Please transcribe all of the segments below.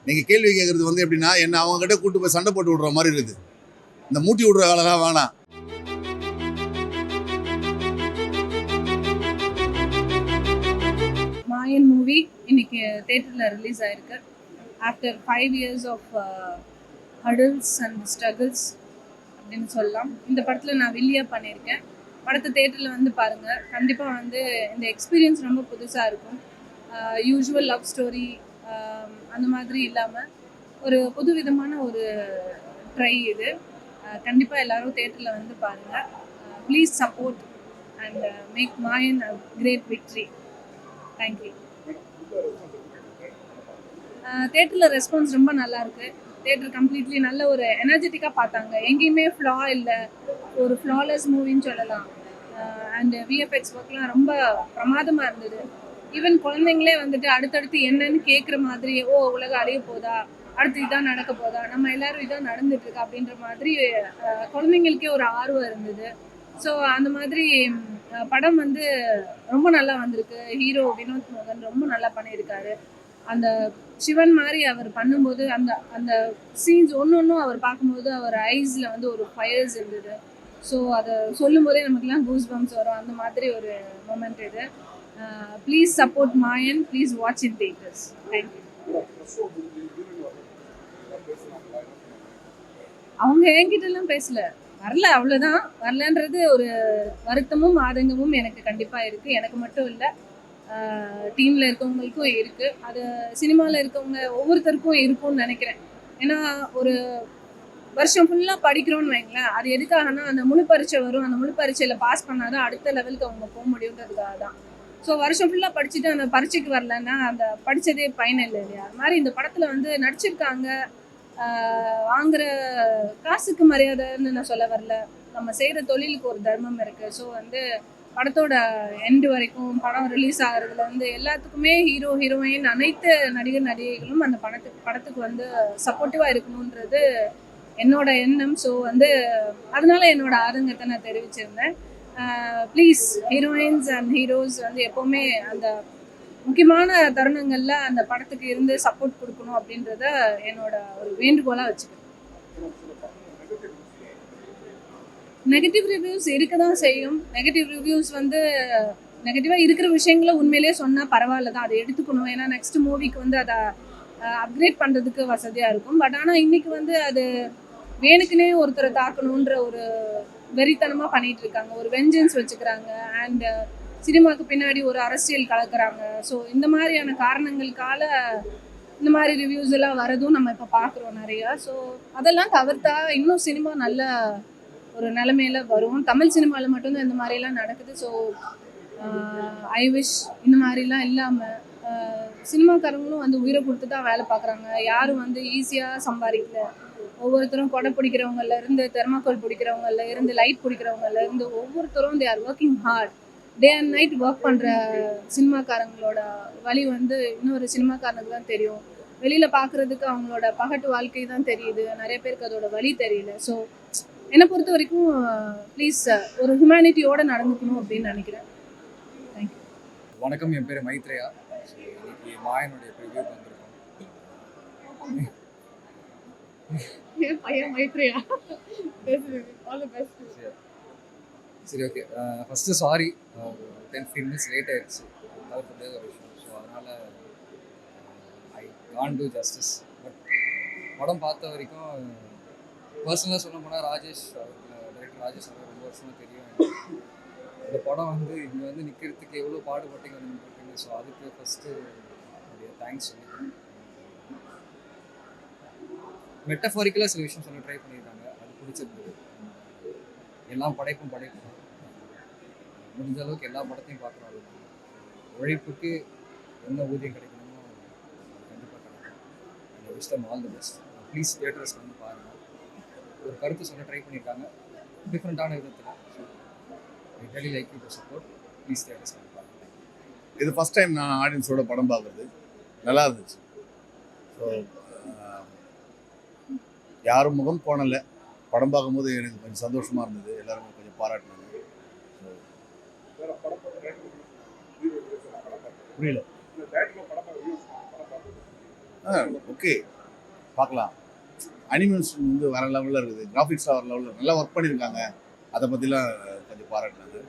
நீங்கள் கேள்வி கேட்குறது வந்து எப்படின்னா என்ன அவங்ககிட்ட கூட்டு போய் சண்டை போட்டு விடுற மாதிரி இருக்குது. இந்த மூட்டி விடுற வேலைலாம் வேணாம். மாயன் மூவி இன்னைக்கு தேட்டரில் ரிலீஸ் ஆயிருக்கு. After 5 years of hurdles and struggles அப்படின்னு சொல்லலாம். இந்த படத்தில் நான் வில்லியாக பண்ணியிருக்கேன். படத்தை தேட்டரில் வந்து பாருங்கள். கண்டிப்பாக வந்து இந்த எக்ஸ்பீரியன்ஸ் ரொம்ப புதுசாக இருக்கும். யூஷுவல் லவ் ஸ்டோரி அந்த மாதிரி இல்லாமல் ஒரு புதுவிதமான ஒரு ட்ரை இது. கண்டிப்பாக எல்லாரும் தேட்டரில் வந்து பாருங்கள். Please support and make Maayan a great victory. Thank you. தேட்டரில் ரெஸ்பான்ஸ் ரொம்ப நல்லாயிருக்கு. தேட்டர் கம்ப்ளீட்லி நல்ல ஒரு எனர்ஜெட்டிக்காக பார்த்தாங்க. எங்கேயுமே ஃப்ளா இல்லை, ஒரு ஃப்ளாலெஸ் மூவின்னு சொல்லலாம். அண்ட் விஎஃப்எக்ஸ் ஒர்க்லாம் ரொம்ப பிரமாதமாக இருந்தது. ஈவன் குழந்தைங்களே வந்துட்டு அடுத்தடுத்து என்னன்னு கேட்குற மாதிரி, ஓ உலகம் அழிய போதா, அடுத்து இதான் நடக்க போதா, நம்ம எல்லாரும் இதான் நடந்துட்டுருக்கு அப்படின்ற மாதிரி குழந்தைங்களுக்கே ஒரு ஆர்வம் இருந்தது. ஸோ அந்த மாதிரி படம் வந்து ரொம்ப நல்லா வந்திருக்கு. ஹீரோ வினோத் மோகன் ரொம்ப நல்லா பண்ணியிருக்காரு. அந்த சிவன் மாதிரி அவர் பண்ணும்போது அந்த அந்த சீன்ஸ் ஒன்றும் அவர் பார்க்கும்போது அவர் ஐஸில் வந்து ஒரு ஃபயர்ஸ் இருந்தது. ஸோ அதை சொல்லும் போதே நமக்குலாம் கூஸ் பம்ப்ஸ் வரும். அந்த மாதிரி ஒரு மொமெண்ட் இது. Please support Mayan. Please watch in theatres. Thank you. அவங்க என்கிட்டலாம் பேசல, வரல, அவ்வளோதான். வரலன்றது ஒரு வருத்தமும் ஆதங்கமும் எனக்கு கண்டிப்பாக இருக்குது. எனக்கு மட்டும் இல்லை, டீமில் இருக்கவங்களுக்கும் இருக்குது. அது சினிமாவில் இருக்கவங்க ஒவ்வொருத்தருக்கும் இருக்கும்னு நினைக்கிறேன். ஏன்னா ஒரு வருஷம் ஃபுல்லாக படிக்கிறோன்னு வைங்களேன், அது எதுக்காகனா அந்த முழு பரீட்சை வரும், அந்த முழு பரீட்சையில் பாஸ் பண்ணாதான் அடுத்த லெவலுக்கு அவங்க போக முடியுன்றதுக்காக தான். ஸோ வருஷம் ஃபுல்லாக படிச்சுட்டு அந்த பரீட்சைக்கு வரலன்னா அந்த படித்ததே பயன் இல்லை இல்லையா? அது மாதிரி இந்த படத்தில் வந்து நடிச்சிருக்காங்க. வாங்குற காசுக்கு மரியாதைன்னு நான் சொல்ல வரல, நம்ம செய்கிற தொழிலுக்கு ஒரு தர்மம் இருக்குது. ஸோ வந்து படத்தோட எண்டு வரைக்கும், படம் ரிலீஸ் ஆகிறதுலேருந்து எல்லாத்துக்குமே ஹீரோ ஹீரோயின் அனைத்து நடிகர் நடிகைகளும் அந்த படத்துக்கு வந்து சப்போர்ட்டிவாக இருக்கணுன்றது என்னோட எண்ணம். ஸோ வந்து அதனால என்னோட ஆதங்கத்தை நான் தெரிவிச்சிருந்தேன். ப்ளீஸ் ஹீரோயின்ஸ் அண்ட் ஹீரோஸ் வந்து எப்போவுமே அந்த முக்கியமான தருணங்களில் அந்த படத்துக்கு இருந்து சப்போர்ட் கொடுக்கணும் அப்படின்றத என்னோட ஒரு வேண்டுகோளாக வச்சுக்கிறேன். நெகட்டிவ் ரிவ்யூஸ் இருக்க தான் செய்யும். நெகட்டிவ் ரிவ்யூஸ் வந்து நெகட்டிவாக இருக்கிற விஷயங்களை உண்மையிலேயே சொன்னால் பரவாயில்ல தான், அதை எடுத்துக்கணும். ஏன்னா நெக்ஸ்ட் மூவிக்கு வந்து அதை அப்கிரேட் பண்ணுறதுக்கு வசதியாக இருக்கும். பட் ஆனால் இன்றைக்கி வந்து அது வேணுக்குன்னே ஒருத்தரை தாக்கணுன்ற ஒரு வெறித்தனமாக பண்ணிகிட்டு இருக்காங்க, ஒரு வெஞ்சன்ஸ் வச்சுக்கிறாங்க. அண்ட் சினிமாவுக்கு பின்னாடி ஒரு அரசியல் கலக்கிறாங்க. ஸோ இந்த மாதிரியான காரணங்களுக்கால இந்த மாதிரி ரிவ்யூஸ் எல்லாம் வரதும் நம்ம இப்போ பார்க்குறோம் நிறையா. ஸோ அதெல்லாம் தவிர்த்தா இன்னும் சினிமா நல்ல ஒரு நிலைமையில வரும். தமிழ் சினிமாவில் மட்டும்தான் இந்த மாதிரிலாம் நடக்குது. ஸோ ஐ விஷ் இந்த மாதிரிலாம் இல்லாமல் சினிமாக்காரங்களும் வந்து உயிரை கொடுத்து தான் வேலை பார்க்குறாங்க. யாரும் வந்து ஈஸியாக சம்பாதிக்கல. ஒவ்வொருத்தரும் கொடை பிடிக்கிறவங்கல இருந்து, தெர்மாக்கோல் பிடிக்கிறவங்கல இருந்து, லைட் பிடிக்கிறவங்கல இருந்து ஒவ்வொருத்தரும் they are working hard. Day and night work பண்ணுற சினிமாக்காரங்களோட வழி வந்து இன்னொரு சினிமாக்காரனுக்கு தான் தெரியும். வெளியில் பார்க்குறதுக்கு அவங்களோட பகட்டு வாழ்க்கை தான் தெரியுது, நிறைய பேருக்கு அதோட வழி தெரியல. ஸோ என்னை பொறுத்த வரைக்கும் ப்ளீஸ் ஒரு ஹியூமனிட்டியோடு நடந்துக்கணும் அப்படின்னு நினைக்கிறேன். தேங்க்யூ. வணக்கம், என் பேர் மைத்ரேயா. இன்னைக்கு மாயனுடைய ப்ரிவியூக்கு வந்திருக்கோம். என் பையன் மைத்ரேயா. சரி, okay. First sorry, 10-15 minutes late ஆயிடுச்சு. தவிர்த்து ஒரு விஷயம். ஸோ அதனால் I can't two justice. But படம் பார்த்த வரைக்கும் பர்சனலாக சொல்ல போனால் டைரக்டர் ராஜேஷ் அவர் ரொம்ப வருஷமாக தெரியும். இந்த படம் வந்து இங்கே வந்து நிற்கிறதுக்கு எவ்வளோ பாடுபட்டீங்க வந்து நிற்கிறீங்க. ஸோ அதுக்கு ஃபஸ்ட்டு தேங்க்ஸ் சொல்லிக்கிறேன். மெட்டஃபாரிக்கலாக சில விஷயம் சொல்ல ட்ரை பண்ணியிருக்காங்க, அது பிடிச்சிருந்தது. எல்லாம் படைப்பும் முடிஞ்ச அளவுக்கு எல்லா படத்தையும் பார்க்குறோம். உழைப்புக்கு என்ன ஊதியம் கிடைக்கணுமோ கண்டிப்பாக கிடைக்கும். அந்த விஷயம் all the best. Please theatres வந்து பாருங்கள். ஒரு கருத்து சொல்ல ட்ரை பண்ணியிருக்காங்க டிஃப்ரெண்ட்டான விதத்தில். I really like you to support. Please theatres வந்து பாருங்கள். இது ஃபஸ்ட் டைம் நான் ஆடியன்ஸோட படம் பார்க்குறது. நல்லா இருந்துச்சு. ஸோ யாரும் முகம் போனலை. படம் பார்க்கும்போது எனக்கு கொஞ்சம் சந்தோஷமாக இருந்தது. எல்லாருமே கொஞ்சம் பாராட்டினாங்க. புரியல. ஓகே பார்க்கலாம். அனிமேஷன் வந்து வேற லெவலில் இருக்குது, கிராஃபிக்ஸ்லாம் வேற லெவலில் நல்லா ஒர்க் பண்ணியிருக்காங்க. அதை பற்றிலாம் கொஞ்சம் பாராட்டினாங்க.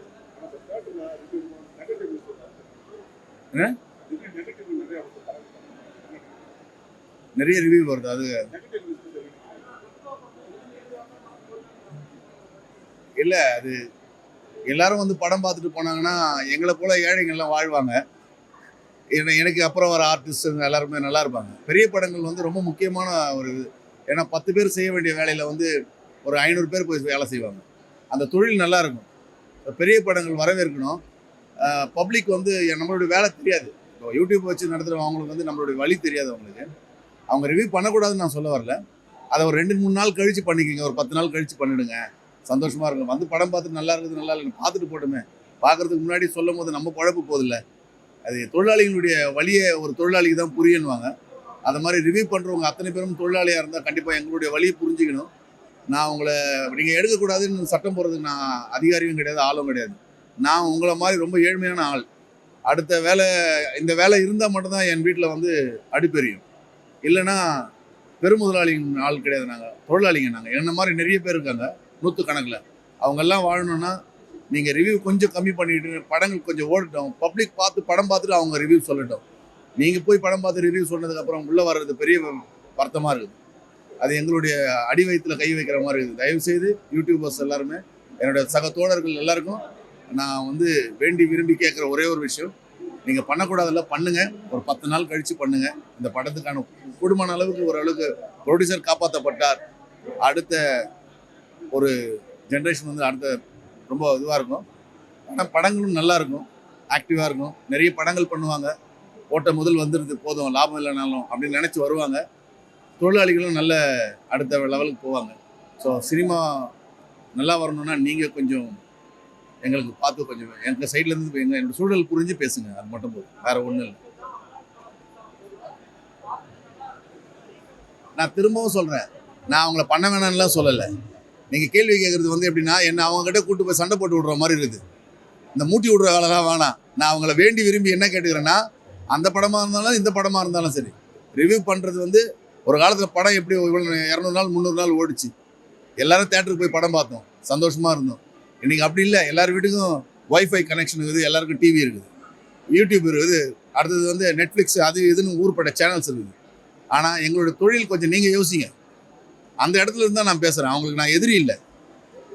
என்ன நிறைய ரிவ்யூ வருது. அது இல்லை, அது எல்லாரும் வந்து படம் பார்த்துட்டு போனாங்கன்னா எங்களை போல ஏழைங்கள்லாம் வாழ்வாங்க. எனக்கு அப்புறம் வர ஆர்டிஸ்ட்டுங்க எல்லாருமே நல்லா இருப்பாங்க. பெரிய படங்கள் வந்து ரொம்ப முக்கியமான ஒரு இது. ஏன்னா 10 பேர் செய்ய வேண்டிய வேலையில் வந்து ஒரு 500 பேர் போய் வேலை செய்வாங்க. அந்த தொழில் நல்லா இருக்கும். பெரிய படங்கள் வரவேற்கணும். பப்ளிக் வந்து நம்மளுடைய வேலை தெரியாது. இப்போ யூடியூப் வச்சு நடத்துகிறவங்க அவங்களுக்கு வந்து நம்மளுடைய வழி தெரியாது. அவங்களுக்கு அவங்க ரிவ்யூ பண்ணக்கூடாதுன்னு நான் சொல்ல வரல. அதை ஒரு 2-3 நாள் கழித்து பண்ணிக்கோங்க, ஒரு 10 நாள் கழித்து பண்ணிவிடுங்க. சந்தோஷமாக இருக்கும். வந்து படம் பார்த்துட்டு நல்லா இருக்குது நல்லா இல்லைன்னு பார்த்துட்டு போட்டுமே. பார்க்குறதுக்கு முன்னாடி சொல்லும் போது நம்ம பழப்பு போதில்லை. அது தொழிலாளிகளுடைய வழியை ஒரு தொழிலாளிக்கு தான் புரியணுவாங்க. அது மாதிரி ரிவ்யூ பண்ணுறவங்க அத்தனை பேரும் தொழிலாளியாக இருந்தால் கண்டிப்பாக எங்களுடைய வழியை புரிஞ்சுக்கணும். நான் உங்களை நீங்கள் எடுக்கக்கூடாதுன்னு சட்டம் போடுறதுக்கு நான் அதிகாரியும் கிடையாது, ஆளும் கிடையாது. நான் உங்களை மாதிரி ரொம்ப ஏழ்மையான ஆள். அடுத்த வேலை இந்த வேலை இருந்தால் மட்டும்தான் என் வீட்டில் வந்து அடுப்பெரியும். இல்லைன்னா பெருமுதலாளியின் ஆள் கிடையாது. நாங்கள் தொழிலாளிங்க. நாங்கள் என்ன மாதிரி நிறைய பேர் இருக்காங்க, 100 கணக்கில். அவங்கெல்லாம் வாழணும்னா நீங்கள் ரிவ்யூ கொஞ்சம் கம்மி பண்ணிட்டு படங்கள் கொஞ்சம் ஓடட்டும். பப்ளிக் படம் பார்த்துட்டு அவங்க ரிவ்யூ சொல்லட்டும். நீங்கள் போய் படம் பார்த்து ரிவ்யூ சொன்னதுக்கப்புறம் உள்ளே வர்றது பெரிய வருத்தமாக இருக்குது. அது எங்களுடைய அடி வயிற்றில் கை வைக்கிற மாதிரி இருக்குது. தயவுசெய்து யூடியூபர்ஸ் எல்லாருமே, என்னுடைய சக தோழர்கள் எல்லாருக்கும் நான் வந்து வேண்டி விரும்பி கேட்குற ஒரே ஒரு விஷயம், நீங்கள் பண்ணக்கூடாதுல்ல, பண்ணுங்கள். ஒரு 10 நாள் கழித்து பண்ணுங்கள். இந்த படத்துக்கான கூடுமான அளவுக்கு ஓரளவுக்கு ப்ரொடியூசர் காப்பாற்றப்பட்டார். அடுத்த ஒரு ஜென்ரேஷன் வந்து அடுத்த ரொம்ப இதுவாக இருக்கும். ஆனால் படங்களும் நல்லா இருக்கும், ஆக்டிவாக இருக்கும். நிறைய படங்கள் பண்ணுவாங்க. ஓட்ட முதல் வந்துடுது, போதும் லாபம் இல்லைனாலும் அப்படின்னு நினச்சி வருவாங்க. தொழிலாளிகளும் நல்ல அடுத்த லெவலுக்கு போவாங்க. ஸோ சினிமா நல்லா வரணும்னா நீங்கள் கொஞ்சம் எங்களுக்கு பார்த்து கொஞ்சம் எங்கள் சைட்லேருந்து என்னோடய சூழல் புரிஞ்சு பேசுங்க. அது மட்டும் போதும், வேறு ஒன்றும் இல்லை. நான் திரும்பவும் சொல்கிறேன், நான் அவங்கள பண்ண வேணாம்லாம் சொல்லலை. நீங்கள் கேள்வி கேட்குறது வந்து எப்படின்னா, என்ன அவங்ககிட்ட கூட்டு போய் சண்டை போட்டு விடுற மாதிரி இருக்குது. இந்த மூட்டி விடுற வேலைலாம் வேணாம். நான் அவங்கள வேண்டி விரும்பி என்ன கேட்டுக்கிறேன்னா, அந்த படமாக இருந்தாலும் இந்த படமாக இருந்தாலும் சரி, ரிவ்யூ பண்ணுறது வந்து ஒரு காலத்தில் படம் எப்படி 200 நாள் 300 நாள் ஓடிச்சு. எல்லோரும் தேட்டருக்கு போய் படம் பார்த்தோம், சந்தோஷமாக இருந்தோம். இன்றைக்கி அப்படி இல்லை. எல்லார் வீட்டுக்கும் ஒய்ஃபை கனெக்ஷன் இருக்குது, எல்லாருக்கும் டிவி இருக்குது, யூடியூப் இருக்குது, அடுத்தது வந்து நெட்ஃப்ளிக்ஸ், அது இதுன்னு ஊர்பட்ட சேனல்ஸ் இருக்குது. ஆனால் எங்களுடைய தொழில் கொஞ்சம் நீங்கள் யோசிங்க. அந்த இடத்துல இருந்தால் நான் பேசுகிறேன். அவங்களுக்கு நான் எதிரி இல்லை.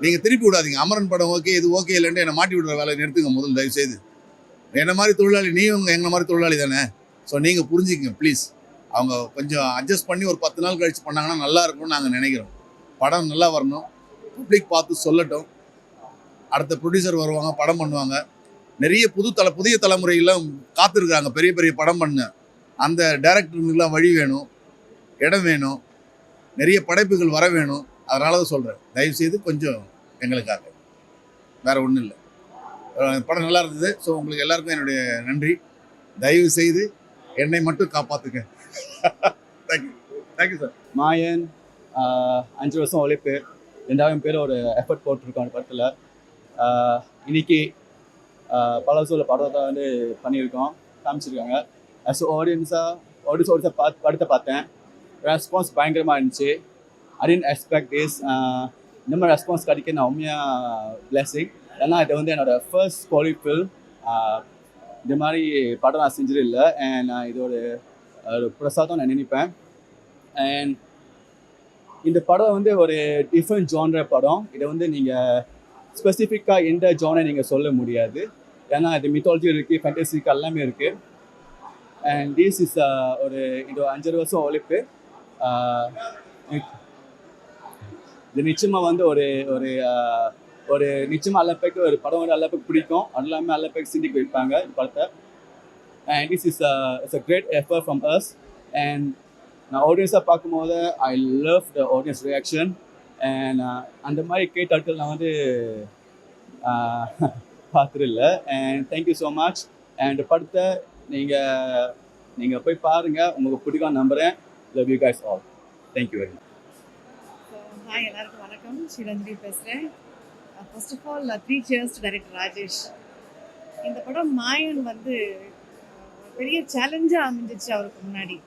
நீங்கள் திருப்பி விடாதீங்க. அமரன் படம் ஓகே, இது ஓகே இல்லைன்ட்டு என்னை மாட்டி விடுற வேலையை நிறுத்துங்க முதல் தயவுசெய்து. என்ன மாதிரி தொழிலாளி, நீங்க எங்களை மாதிரி தொழிலாளி தானே. ஸோ நீங்கள் புரிஞ்சுக்கங்க ப்ளீஸ். அவங்க கொஞ்சம் அட்ஜஸ்ட் பண்ணி ஒரு 10 நாள் கழித்து பண்ணாங்கன்னா நல்லா இருக்கும்னு நாங்கள் நினைக்கிறோம். படம் நல்லா வரணும், பப்ளிக் பார்த்து சொல்லட்டும். அடுத்த ப்ரொடியூசர் வருவாங்க, படம் பண்ணுவாங்க. நிறைய புதிய தலைமுறையெல்லாம் காத்திருக்காங்க பெரிய பெரிய படம் பண்ண. அந்த டைரக்டருங்கெல்லாம் வழி வேணும், இடம் வேணும், நிறைய படைப்புகள் வர வேணும். அதனால தான் சொல்கிறேன், தயவுசெய்து கொஞ்சம் எங்களுக்காக, வேறு ஒன்றும் இல்லை. படம் நல்லா இருந்தது. ஸோ உங்களுக்கு எல்லாருக்கும் என்னுடைய நன்றி. தயவு செய்து என்னை மட்டும் காப்பாற்றுங்க. தேங்க்யூ. Thank you sir. மாயன் 5 வருஷம் உழைப்பு, 2000 பேர் ஒரு எஃபர்ட் போட்டிருக்கோம் அந்த படத்தில். இன்னைக்கு பல வருஷம் படத்தை வந்து பண்ணியிருக்கோம், காமிச்சிருக்காங்க. ஸோ ஆடியன்ஸாக படத்தை பார்த்தேன். ரெஸ்பான்ஸ் பயங்கரமாக இருந்துச்சு. ஐ டென்ட் எக்ஸ்பெக்ட் திஸ். இந்த மாதிரி ரெஸ்பான்ஸ் கிடைக்க நான் உண்மையாக பிளெஸிங். ஏன்னா இது வந்து என்னோடய ஃபர்ஸ்ட் கோலிவுட் ஃபில்ம். இந்த மாதிரி படம் நான் செஞ்சது இல்லை. அண்ட் இது ஒரு பிரசாதம் நான் நினைப்பேன். அண்ட் இந்த படம் வந்து ஒரு டிஃப்ரெண்ட் ஜான்ர படம். இதை வந்து நீங்கள் ஸ்பெசிஃபிக்காக எந்த ஜானை நீங்கள் சொல்ல முடியாது. ஏன்னா இது மித்தாலஜி இருக்குது, ஃபேண்டசிக்கு எல்லாமே இருக்குது. அண்ட் திஸ் இஸ் ஒரு இது 5 வருஷம் உழைப்பு. இது நிச்சயமாக வந்து ஒரு ஒரு ஒரு நிச்சயமாக எல்லா பேருக்கு ஒரு படம் வந்து எல்லா பேருக்கு பிடிக்கும். அது எல்லாமே எல்லா பேருக்கு சிந்திக்க வைப்பாங்க இந்த படத்தை. And this is a great effort from us. And நான் ஆடியன்ஸாக பார்க்கும்போது I love the audience reaction. And அந்த மாதிரி கேட்டாட்கள் நான் வந்து பார்த்துருல. And thank you so much. And படத்தை நீங்கள் போய் பாருங்கள், உங்களுக்கு பிடிக்கும் நம்புகிறேன். Love you guys all. Thank you very much. Hi, எல்லாருக்கும் வணக்கம். ஸ்ரீரஞ்சனி பேசுகிறேன். First of all 3 cheers to director Rajesh. இந்த படம் மாயன் வந்து பெரிய சேலஞ்சாக அமைஞ்சிச்சு அவருக்கு முன்னாடி.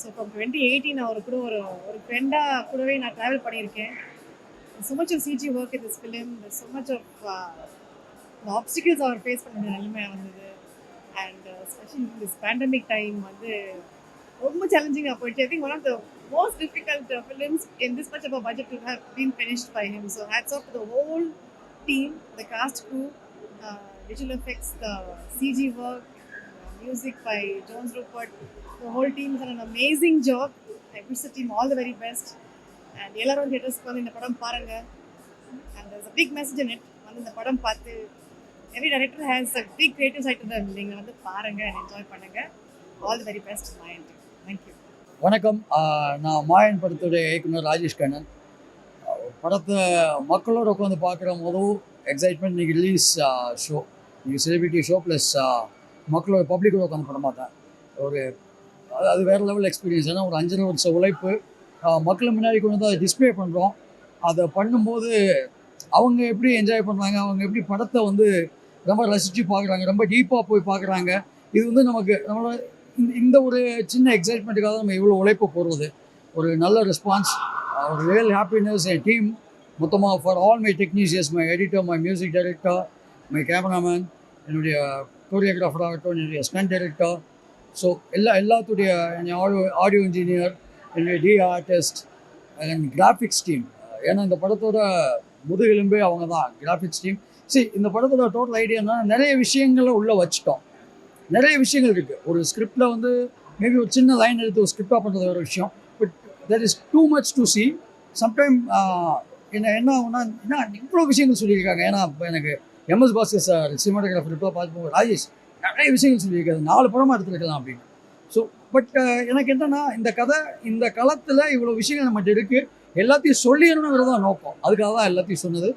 ஸோ ஃப்ரம் 2018 அவர் கூட ஒரு ஒரு ஃப்ரெண்டாக கூடவே நான் ட்ராவல் பண்ணியிருக்கேன். so much of CG work in this film, there's so much of the obstacles அவர் ஃபேஸ் பண்ண நிலைமை வந்தது. And specially this pandemic time வந்து ரொம்ப சேலஞ்சிங்காக போயிடுச்சு. I think one of the most difficult films in this much of a budget to have been finished by him. So hats off to the whole team, the cast crew, visual effects, the CG work, music by Jones Rupert. The whole team has done an amazing job. I wish the team all the very best. And எல்லாரும் தியேட்டர்ஸ்க்கு வந்து இந்த படம் பாருங்க. And there's a big message in it. வந்து இந்த படம் பார்த்து every director has a big creative side to them. நீங்கள் வந்து பாருங்க and enjoy பண்ணுங்க. All the very best, Mayan team. Thank you. வணக்கம். நான் மாயன் படத்துடைய இயக்குனர் ராஜேஷ் கண்ணன். படத்தை மக்களோட உட்காந்து பார்க்குற முதல் எக்ஸைட்மெண்ட் இன்றைக்கி ரிலீஸ் ஷோ, இன்றைக்கி செலிபிரிட்டி ஷோ ப்ளஸ் மக்களோட பப்ளிக்கோட உட்காந்து படம் பார்த்தேன். ஒரு அது வேறு லெவல் எக்ஸ்பீரியன்ஸ். ஏன்னா ஒரு 5 வருஷம் உழைப்பு மக்களை முன்னாடி கொண்டு வந்து அதை டிஸ்பிளே பண்ணுறோம். அதை பண்ணும்போது அவங்க எப்படி என்ஜாய் பண்ணுறாங்க, அவங்க எப்படி படத்தை வந்து ரொம்ப ரசித்து பார்க்குறாங்க, ரொம்ப டீப்பாக போய் பார்க்குறாங்க. இது வந்து நம்மளோட இந்த ஒரு சின்ன எக்ஸைட்மெண்ட்டுக்காக நம்ம இவ்வளோ உழைப்பு போடுறது. ஒரு நல்ல ரெஸ்பான்ஸ், ஒரு ரியல் ஹாப்பினஸ். என் டீம் மொத்தமாக for all my technicians, my editor, my music director, my cameraman, என்னுடைய கோரியோகிராஃபர் ஆகட்டும், என்னுடைய ஸ்டண்ட் டைரக்டர், ஸோ எல்லாத்துடைய ஆடியோ இன்ஜினியர், என்னுடைய D artist and graphics team. ஏன்னா இந்த படத்தோட முதுகெலும்பே அவங்க தான், கிராஃபிக்ஸ் டீம். சரி, இந்த படத்தோட டோட்டல் ஐடியானா நிறைய விஷயங்களை உள்ளே வச்சுட்டோம். நிறைய விஷயங்கள் இருக்குது. ஒரு ஸ்கிரிப்டில் வந்து மேபி ஒரு சின்ன லைன் எடுத்து ஒரு ஸ்கிரிப்டாக பண்ணுறது வேறு விஷயம். But there is too much to C. Sometime என்ன ஆகுனா இவ்வளோ விஷயங்கள் சொல்லியிருக்காங்க. ஏன்னா இப்போ எனக்கு எம்எஸ் பாஸ்கர் சார் சினிமாட்டோகிராஃபர் இப்போ பார்த்து ராஜேஷ் நிறைய விஷயங்கள் சொல்லியிருக்காது, 4 படமாக எடுத்துருக்கலாம் அப்படின்னு. ஸோ பட் எனக்கு என்னென்னா இந்த கதை, இந்த களத்தில் இவ்வளோ விஷயங்கள் நம்மகிட்ட இருக்குது, எல்லாத்தையும் சொல்லிடணுங்கிறது தான் நோக்கம். அதுக்காக தான் எல்லாத்தையும் சொன்னது.